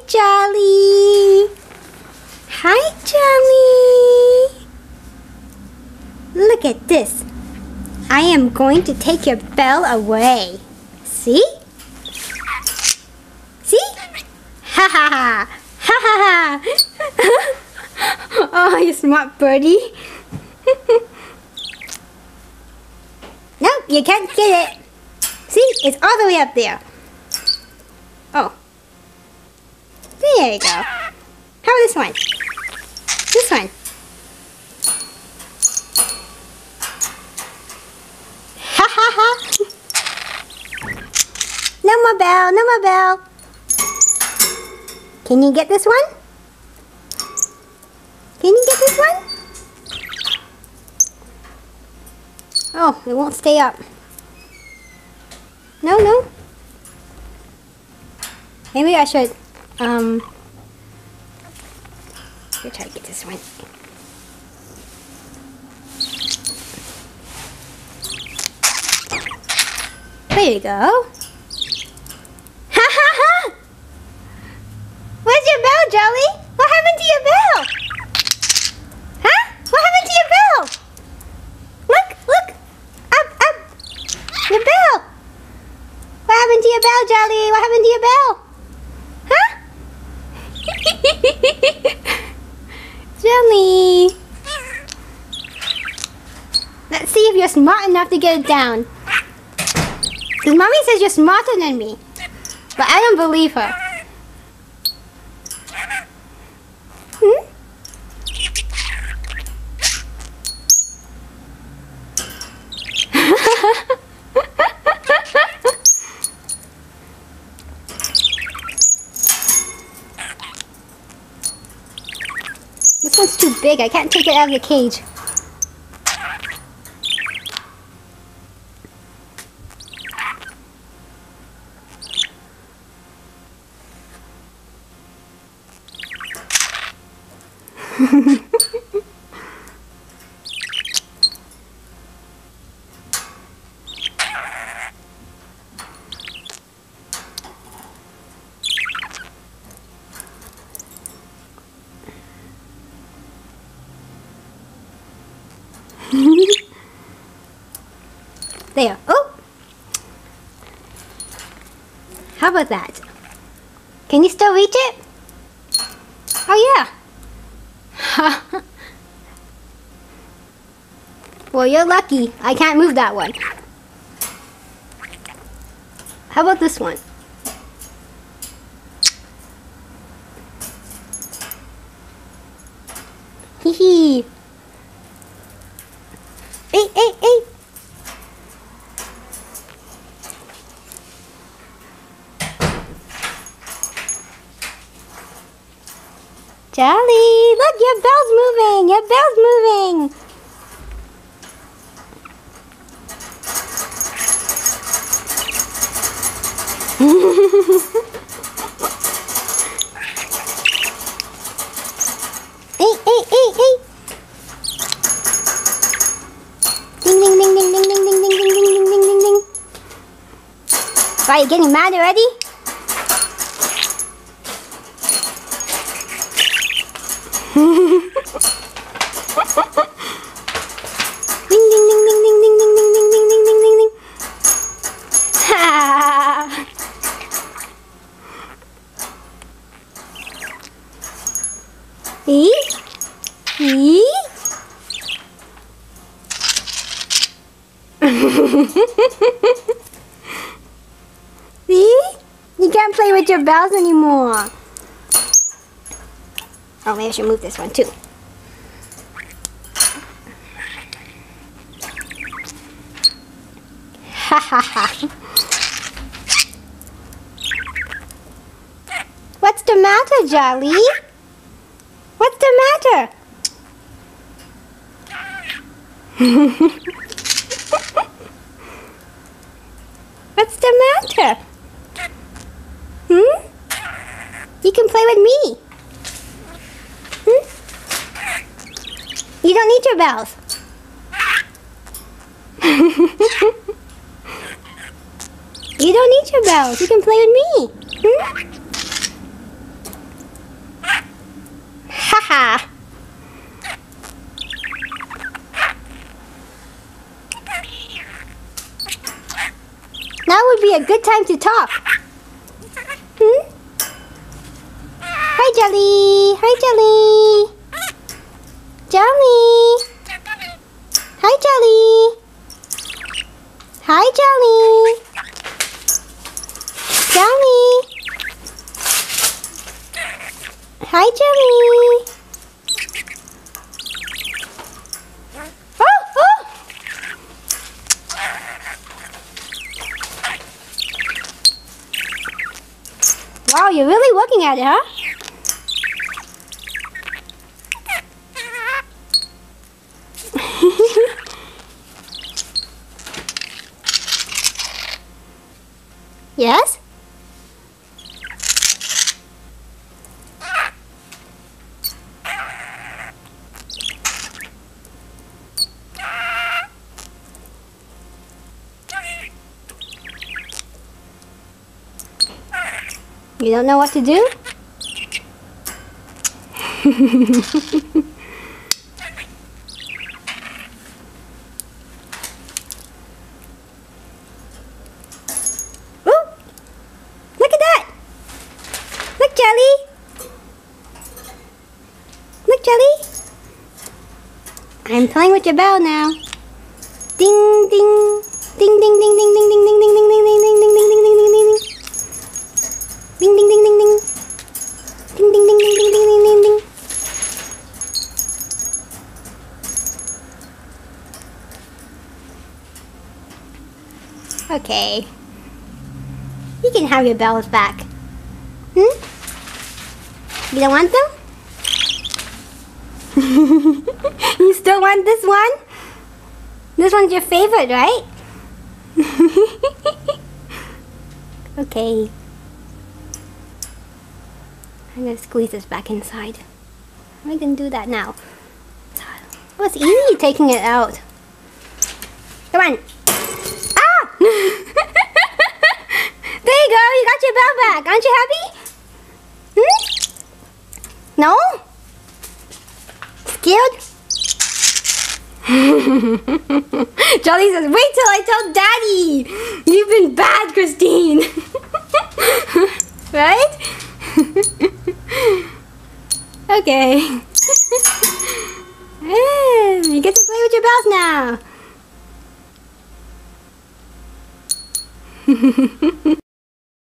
Jolly. Hi, Jolly. Look at this. I am going to take your bell away. See? See? Ha ha ha. Ha ha ha. Oh, you smart birdie. Nope, you can't get it. See? It's all the way up there. Oh. There you go. How about this one? This one. Ha ha ha. No more bell, no more bell. Can you get this one? Can you get this one? Oh, it won't stay up. No, no. Maybe I should, let me try to get this one. There you go. Ha ha ha! Where's your bell, Jolly? What happened to your bell? Huh? What happened to your bell? Look, look! Up, up! Your bell! What happened to your bell, Jolly? What happened to your bell? Huh? Jolly! Let's see if you're smart enough to get it down. Because Mommy says you're smarter than me. But I don't believe her. Hmm? This one's too big. I can't take it out of the cage. There. Oh! How about that? Can you still reach it? Oh yeah. Well, you're lucky. I can't move that one. How about this one? Hee hee. Hey, hey, hey. Jolly, look, your bell's moving. Your bell's moving. Hey, hey, hey, hey. Ding, ding, ding, ding, ding, ding, ding, ding, ding, ding, ding, ding, ding. Why, you getting mad already? Ding, ding, ding, ding, ding, ding, ding, ding, ding, ding, ding, ding, ding, ding. Ha! See? See? See? You can't play with your bells anymore. Oh, maybe I should move this one too. Ha ha ha. What's the matter, Jolly? What's the matter? What's the matter? Hmm? You can play with me. You don't need your bells. You don't need your bells. You can play with me. Hmm? be a good time to talk. Hmm? Hi, Jolly. Hi, Jolly. Jolly. Hi, Jolly. Hi, Jolly. Jolly. Hi, Jolly. Oh, oh. Wow, you're really working at it, huh? Yes? You don't know what to do? I'm playing with your bell now. Ding ding. Ding ding ding ding ding ding ding ding ding ding ding ding ding ding ding ding ding ding. Ding ding ding ding ding. Ding ding ding ding ding ding ding ding ding. Okay. You can have your bells back. Hmm? You don't want them? You still want this one? This one's your favorite, right? Okay. I'm gonna squeeze this back inside. I can do that now. Oh, it's easy taking it out. Come on. Ah! There you go. You got your bell back. Aren't you happy? Hmm? No? Scared? Jollyyy says, wait till I tell Daddy! You've been bad, Christine! Right? Okay. You get to play with your bells now.